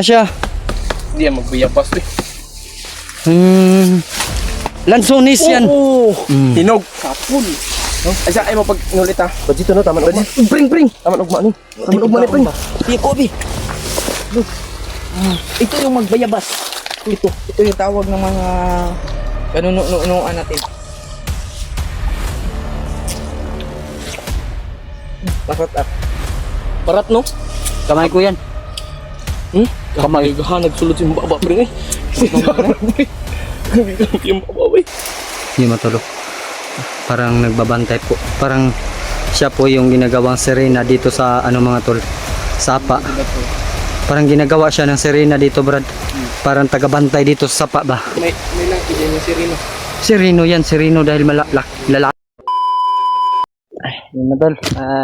Siya. Hindi yan magbuyabas eh. Lansonis yan. Oo. Hinog. Kapul. Ay siya, ay mo pag inulit ha. Badito no, taman ugma. Pring. Taman ugma ni. Taman ugma ni, pring. Di ko, Bi. Ito yung magbayabas. Ito yung tawag ng mga kanunuan natin. Parat ah. Parat no? Kamay ko yan. Kamay ka, nagsulot yung baba, pring eh. Yung baba eh. Hindi matulog. Parang nagbabantay po. Parang siya po yung ginagawang sirena dito sa mga tol. Sapa. Parang ginagawa siya ng sirena dito, Brad. Parang tagabantay dito sa sapa ba? May laki din yung sirino. Sireno yan, sireno dahil lalaki. Ay, yun na tol.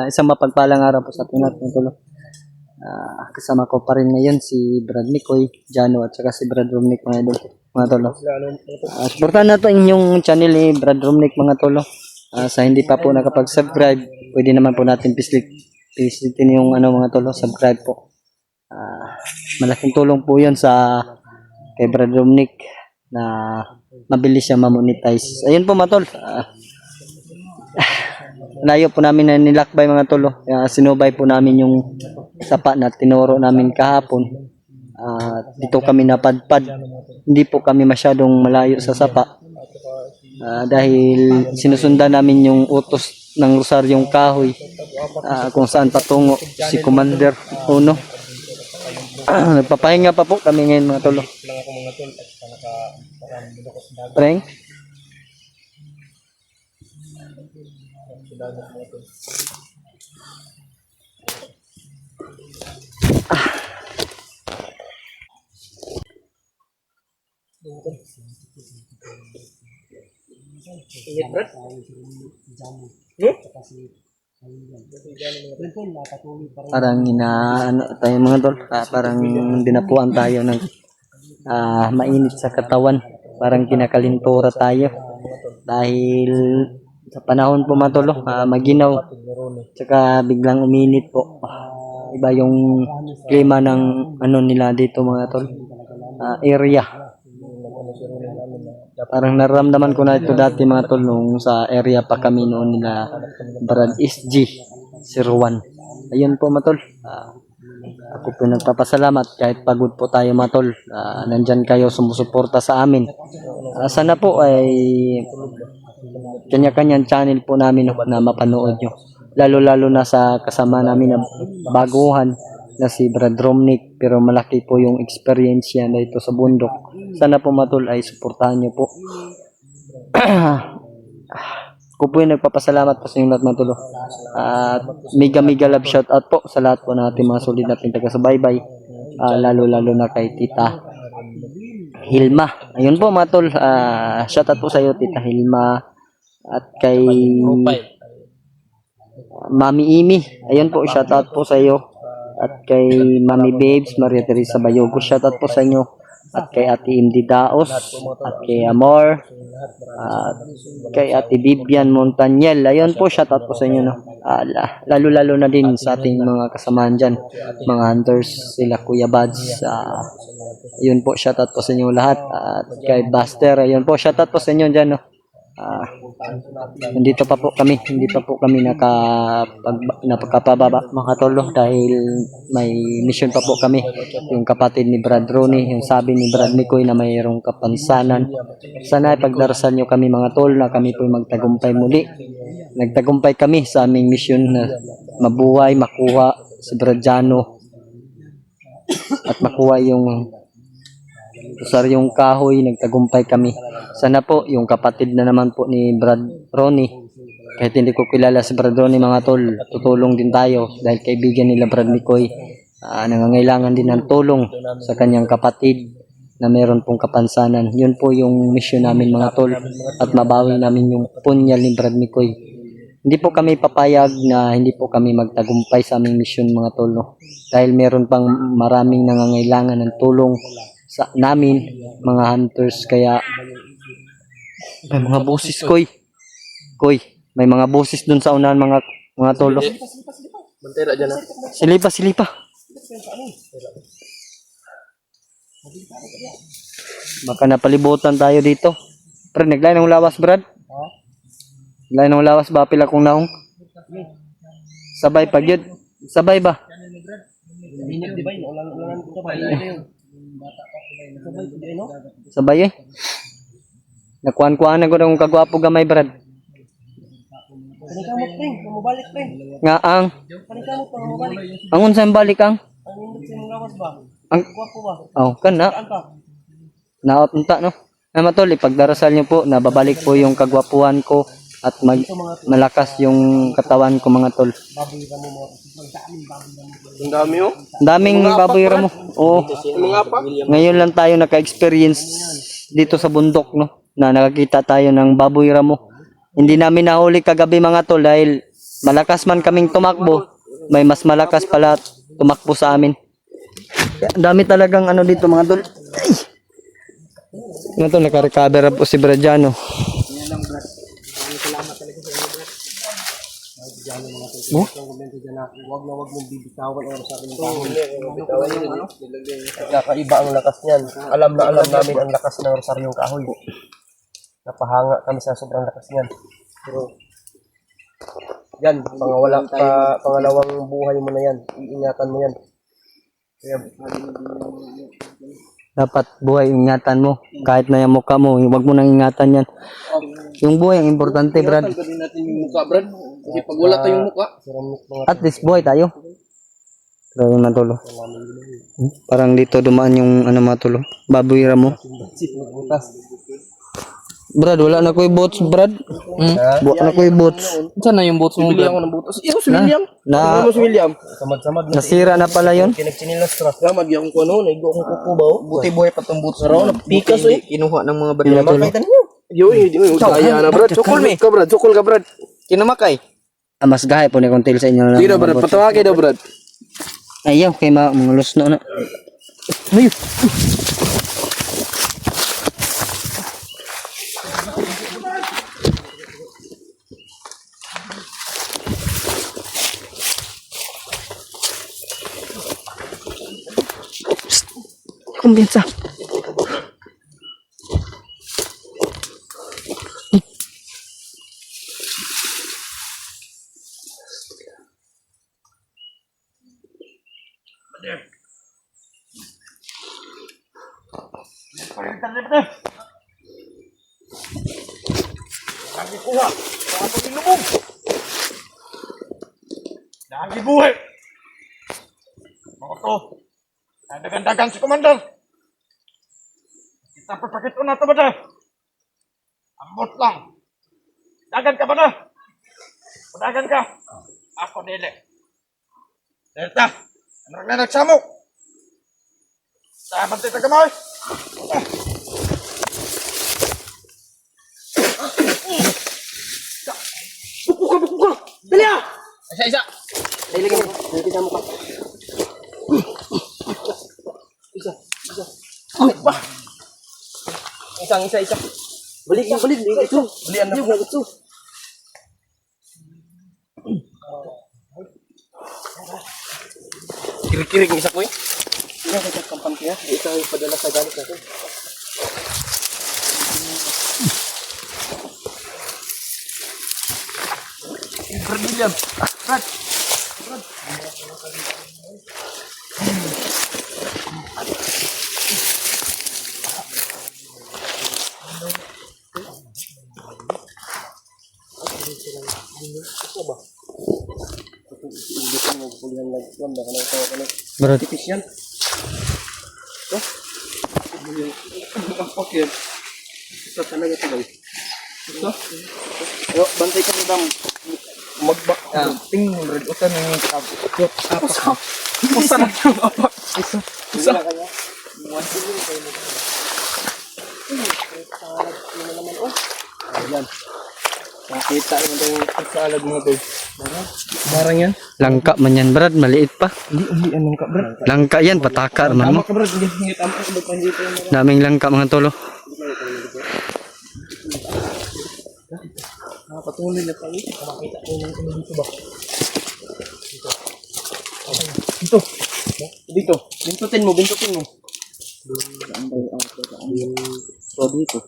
Isang mapagpalang araw po sa ating natin tol. Kasama ko pa rin ngayon si Brad Mikoy, Jano at saka si Brad Romnick mga idol. Mga tolo. Supportahan natin yung channel ni Brad Romnick mga tolo. Sa hindi pa po nakapag-subscribe, pwede naman po natin pisitin yung mga tolo, subscribe po. Malaking tulong po yun sa kay Brad Romnick na mabilis siya mamonetize. Ayun po mga tol. Layo po namin na nilakbay mga tolo. Sinubay po namin yung sapa na tinuro namin kahapon. Dito kami napadpad. Hindi po kami masyadong malayo sa sapa. Dahil sinusundan namin yung utos ng Rosaryong Kahoy kung saan patungo si Commander Uno. Nagpapahinga pa po kami ngayon mga tolo. Preng? Parang tayo mga tol, parang dinapuan tayo ng mainit sa katawan, parang kinakalintura tayo dahil sa panahon po mga tol, maginaw tsaka biglang uminit po. Iba yung klima ng nila dito mga tol, area. Parang naramdaman ko na ito dati mga tol nung sa area pa kami noon nila Brad SG01. Ayun po mga tol. Ako po nagpapasalamat kahit pagod po tayo mga tol. Nandyan kayo sumusuporta sa amin. Sana po ay kanya-kanyang channel po namin na mapanood nyo. Lalo-lalo na sa kasama namin na baguhan na si Brad Romnick, pero malaki po yung experience niya dito sa bundok. Sana po matol ay suportahan nyo po. Ako po yung nagpapasalamat po sa inyong lahat matol. At mega love shout out po sa lahat po natin mga solid natin taga-subaybay. Lalo-lalo na kay Tita Hilma. Ayun po matol, shout out po sa iyo Tita Hilma. At kay Mami Imi. Ayun po, shout out po sa iyo. At kay Mami Babes, Maria Teresa Bayogo, shoutout po sa inyo. At kay Ate Indy Daos, at kay Amor, at kay Ate Vivian Montaniel. Ayun po, shoutout po sa inyo. No? Lalo-lalo na din sa ating mga kasamahan dyan, mga hunters, sila Kuya Bads. Ayun po, shoutout po sa inyo lahat. At kay Buster, ayun po, shoutout po sa inyo dyan. No? Hindi pa po kami napakapababa mga tolo dahil may mission pa po kami. Yung kapatid ni Brad Ronnie, yung sabi ni Brad Mikoy na mayroong kapansanan. Sana ipagdarasan nyo kami mga tol na kami po magtagumpay muli. Nagtagumpay kami sa aming mission na mabuhay, makuha si Brad Jano at makuha yung Rosaryong Kahoy. Nagtagumpay kami. Sana po yung kapatid na naman po ni Brad Ronnie, kahit hindi ko kilala si Brad Ronnie mga tol, tutulong din tayo dahil kaibigan nila Brad Mikoy. Nangangailangan din ng tulong sa kanyang kapatid na meron pong kapansanan. Yun po yung mission namin mga tol, at mabawi namin yung punyal ni Brad Mikoy. Hindi po kami papayag na hindi po kami magtagumpay sa aming mission mga tol, no? Dahil meron pang maraming nangangailangan ng tulong sa namin mga hunters. Kaya may mga boses koy, may mga boses dun sa unahan mga tolo. Bantera dyan ha. Silipa. Baka napalibutan tayo dito. Pre, naglain ng lawas, Brad. Naglain ng lawas ba? Pila kong naong? Sabay pag yun. Sabay ba? Sabay eh. Nakuan-kuanan ko na kung kagwapo gamay, Brad. Panikamot, pre. Mabalik, pre. Nga ang. Panikamot pa, mabalik. Angon sa balik ang. Ang indot sa imong lawas ba? Ang. Gwapo ba? Oh, kana. Saan ka? Naot unta no. Na matol, ipagdarasal niyo po na babalik po yung kagwapuhan ko at malakas yung katawan ko mga tol. Ang dami, oh. Ang daming baboy ramo. Oo. Mga pa? Ngayon lang tayo naka-experience dito sa bundok no na nakakita tayo ng baboy ramo. Hindi namin nahuli kagabi mga tol dahil malakas man kaming tumakbo. May mas malakas pala tumakbo sa amin. Ang dami talagang ano dito mga tol. Ay! Ano to, naka-recover po si Bradiano. Oh? Huwag mong bibitawan ang sa akin ng kahoy. Kakaiba ang lakas niyan. Alam na alam namin ang lakas ng rosaryong kahoy. Napahanga kami sa sobrang lakas niyan. Pero yan, pangalawang buhay mo na yan. Iingatan mo yan. Kaya, Dapat buhay ingatan mo. Kahit na yung mukha mo, huwag mo nang ingatan yan. Yung buhay ang importante, Brad. gawin natin yung mukha, Brad. Kasi pag wala tayong mukha, At least buhay tayo. Grabe mga tolo. Parang dito dumaan yung ano mga tolo. Baboy ramo. Brad, wala na ko'y boats, Brad. Wala na ko'y boats. Saan na yung boats mo, bili Brad? ako ng butos. Ito si William. Na, Ano si William? Samad-samad na. nasira na pala yun. Kinagchinilas ka. Samad yung kuno, naigo akong kuko ba? Buti buhay pa tong butos. Raw, napikas eh. Kinuha ng mga baril. Kinamakayitan niyo. Yo, hindi mo kaya na, Brad. Sukol ka, Brad. Sukol ka, Brad. Kinamakay. Mas gahay po ni kong tail sa inyo. Sige na, Brad. Patawagin daw, Brad. Ayaw, kay mga lusno na. Ayaw. Kumbiyansa. Lagi buhay! Mga to, dagan-dagan si Commander! Kita perpakit na ito ba na? Ambot lang! Dagan ka ba na? Dagan ka! Ako nili. Delta! Ano na nagsamo? Sa bantay tagamoy! Buko ka! Dali ah! Isa. Dali ka. Dali ka mo ka. Isa. Wait ba? Isa. Balik. Ito. Balian na po. Ito. Kirik-kirik ng isa ko eh. Ina ka sa kampang kaya. Ito ay padala sa galit natin. Brad William. Brad. Brad, Yan. Okay. Ito talaga ito guys. Ito. Yo, bantay ka ng dam. Magbak. Ting, Brad. Utan na yung kabo. Pusa na yung apa. Isa. Ayan. Nakita naman yung salad mo ito. Barang yan? langka man yan, Brad. Maliit pa. Hindi, anong ka, bro? Langka yan, patakar man mo. Tama ka, bro. Hindi, tama ka, bro. Hindi ko yung Daming langka mga tolo. patuloy na tayo. Makita ko yung dito ba? Dito. Dito. Bintutin mo. So dito.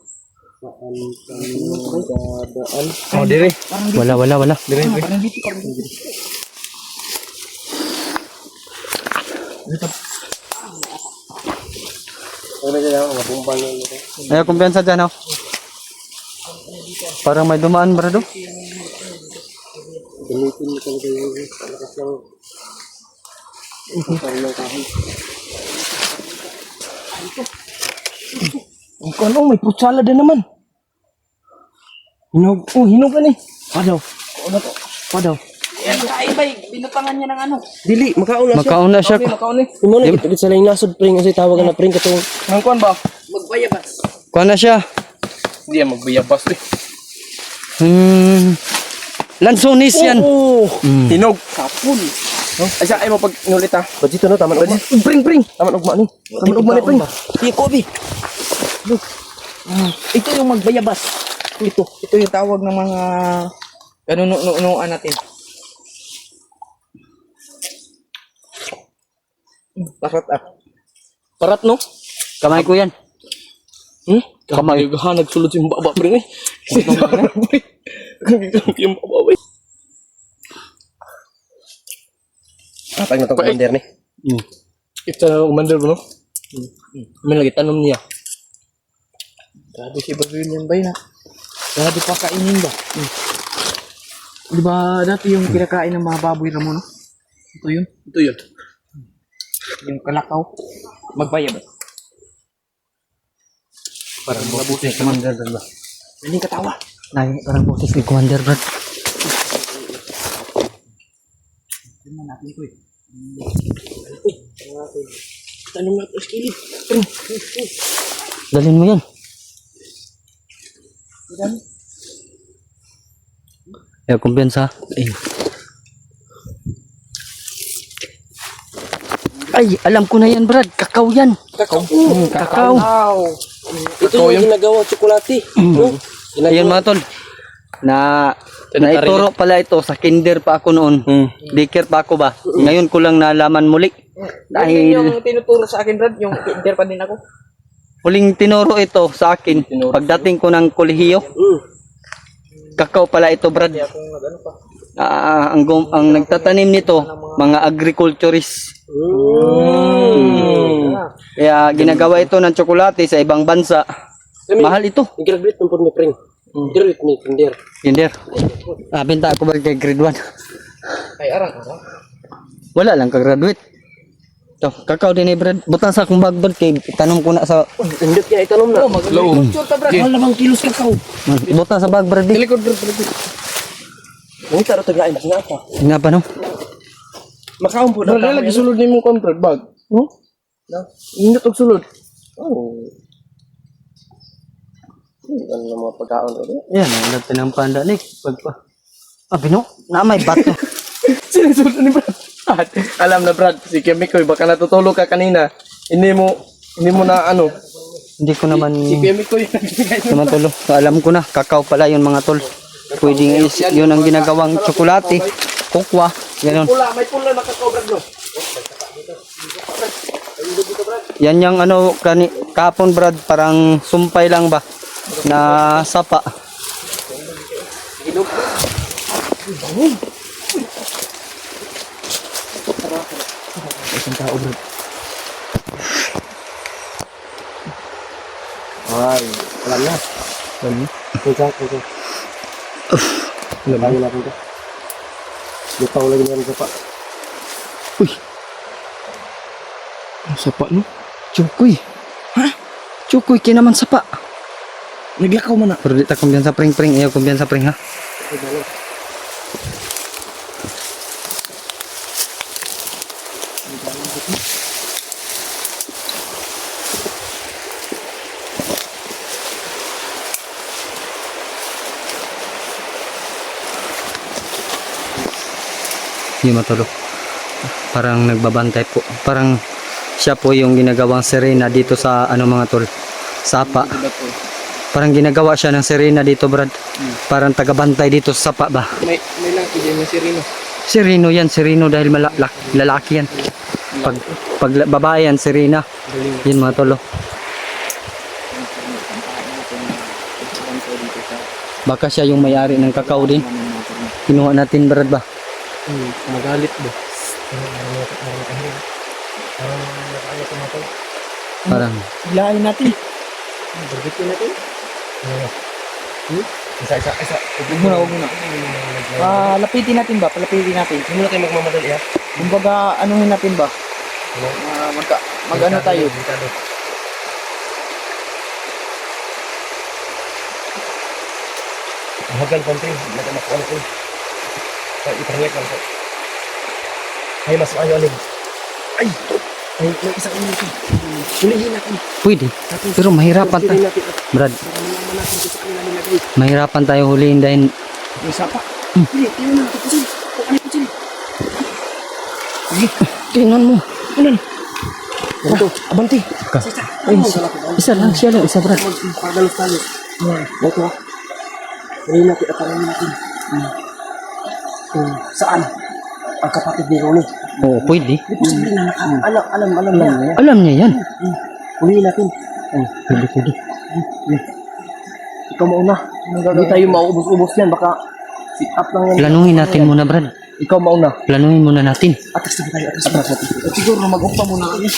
Saan kami dadaan? Oh, dire. Wala. Dire. Parang dito. Ano na dyan ako? Mabumbang yun. Ayaw kumpiyansa dyan, oh. Parang may dumaan, brado. Gamitin mo talaga yung lakas ng ng kahoy. Ang ano, may fruit salad na naman. Hinog. Oh, hinog ka ni. Padaw. Ano to? Padaw. Yan, kaibay. Binutangan niya ng ano. Dili, makaon na siya. Makaon na siya. Okay, makaon ni. Imo na kita sa laing nasod pring kasi tawagan na pring katong Ang kuan ba? Magbayabas. Kuha na siya. Hindi yan magbayabas eh. Lansonis yan. Hinog. Kapul. Ay siya, ay mo pag inulit ha. Budget no taman ugma. Bring. Taman ugma ni. Taman ugma ni, bring. Sige, Kobe. Look. Ito yung magbayabas. Ito yung tawag ng mga kanunuan natin. Parat ah. Parat no? Kamay ko yan. Kamay gahan nagsulod si baba pring eh. Yung baba. Apa yung matong commander ni? Ito commander no? May lagi tanong niya. Grabe si Bavilion ba yun ha? Grabe pa kainin ba? Di ba dati yung kinakain ng mga baboy Ramon no? Ito yun. Yung kalakaw. Magbayabas. Parang boses ni Commander, Brad ba? Hindi katawa. Parang boses ni Commander, Brad. Tingnan natin ko eh. Tanong na to skillet. Dalhin mo yan. Ayaw kumpiyansa. Ay, alam ko na yan, Brad. Kakao yan. Kakao. Ito yung ginagawa tsokolate. No? Ayun mga tol. Naituro pala ito sa kinder pa ako noon. Daycare pa ako ba? Ngayon ko lang nalaman muli. Dahil yung tinuturo sa akin, Brad, yung kinder pa din ako. huling tinuro ito sa akin pagdating ko ng kolehiyo. Kakao pala ito, Brad. Ang nagtatanim nito, mga agriculturist. Kaya ginagawa ito ng tsokolate sa ibang bansa. Mahal ito. I-graduate ng ni pring. Graduate ni kinder. Kinder. Benta ako ba kay grade 1? Ay, arang. Wala lang ka-graduate. Ito, kakao din eh, Brad. Butang sa akong bag, Brad. Kay tanong ko na sa... Indot niya itanong na. Mag-agriculture ta, Brad. Malamang kilos kakao. Butang sa bag, Brad. Likod, Brad. Ang taro tagain nga pa. Nga pa, no? Makaon po Brad, lagi sulod ni mong contract bag. Indot og sulod. Oh. Ano ng mga pagkaon ulit? Yan, ang natin ng panda, Nick. Pagpa... Bino, na may bato. Sinusunod ni Brad. Alam na, Brad, si Kemikoy, baka natutulog ka kanina. Hindi mo na ano. Hindi ko naman... Si Kemikoy. naman tulo. Alam ko na, kakao pala yun mga tol. Pwedeng yun ang ginagawang tsokolate, kukwa, gano'n. May pula na kakao, Brad, no? Yan yung ano, kapon, Brad, parang sumpay lang ba? Na sapa. Isang tao, Brad. Ay, alam na. Kucak. Lagi natin ito. Lutaw lagi natin sa pa. Ang sapa, no? Chukoy. Ha? Chukoy, kinaman sapa. Nagyakaw man na. Pero di ta kumbiyan sa pring-pring. Ayaw kumbiyan sa pring, ha? Yung matulog. Parang nagbabantay po. Parang siya po yung ginagawang sirena dito sa ano mga tol. Sapa. Parang ginagawa siya ng sirena dito, Brad. Parang tagabantay dito sa sapa ba? May lang, hindi mo si Rino. Sireno yan, sireno dahil lalaki yan. Pag babae yan, si Rina. Yun mga tolo. Baka siya yung may-ari ng kakao din. Kinuha natin, Brad ba? Magalit ba? Parang, Hilahin natin. Isa. Huwag muna. Lapitin natin ba? Palapitin natin. Hindi muna tayo magmamadali ha. Kumbaga, anuhin natin ba? Mag-ano tayo? Delikado. Hagal konti, natin makuha ko. Iparangay lang ko. Ay, mas maayo aling. Ay! May isang minuto. Hulihin natin. pwede. Pero mahirapan tayo. Hulihin natin. Brad, Para malaman natin kung saan nila nilagay. mahirapan tayo huliin dahil May sapa. Hindi, tingnan na natin. Kusin. Ano yung kusin? tingnan mo. Ito, abanti. Ay, isa lang, siya lang, isa Brad. Pagalos-talos. Ito ha. Hulihin natin at parangin natin. Saan? Ang kapatid ni Ronnie. Oo, pwede. Sabihin na, alam niya. Alam niya yan. Hulihin natin. Pwede. Ikaw mauna. Hindi tayo mauubos-ubos yan. Baka sit up lang yan. Planuhin natin muna, Brad. Ikaw mauna. Planuhin muna natin. Atas na tayo. Atas na tayo. Siguro mag-uppa muna kami.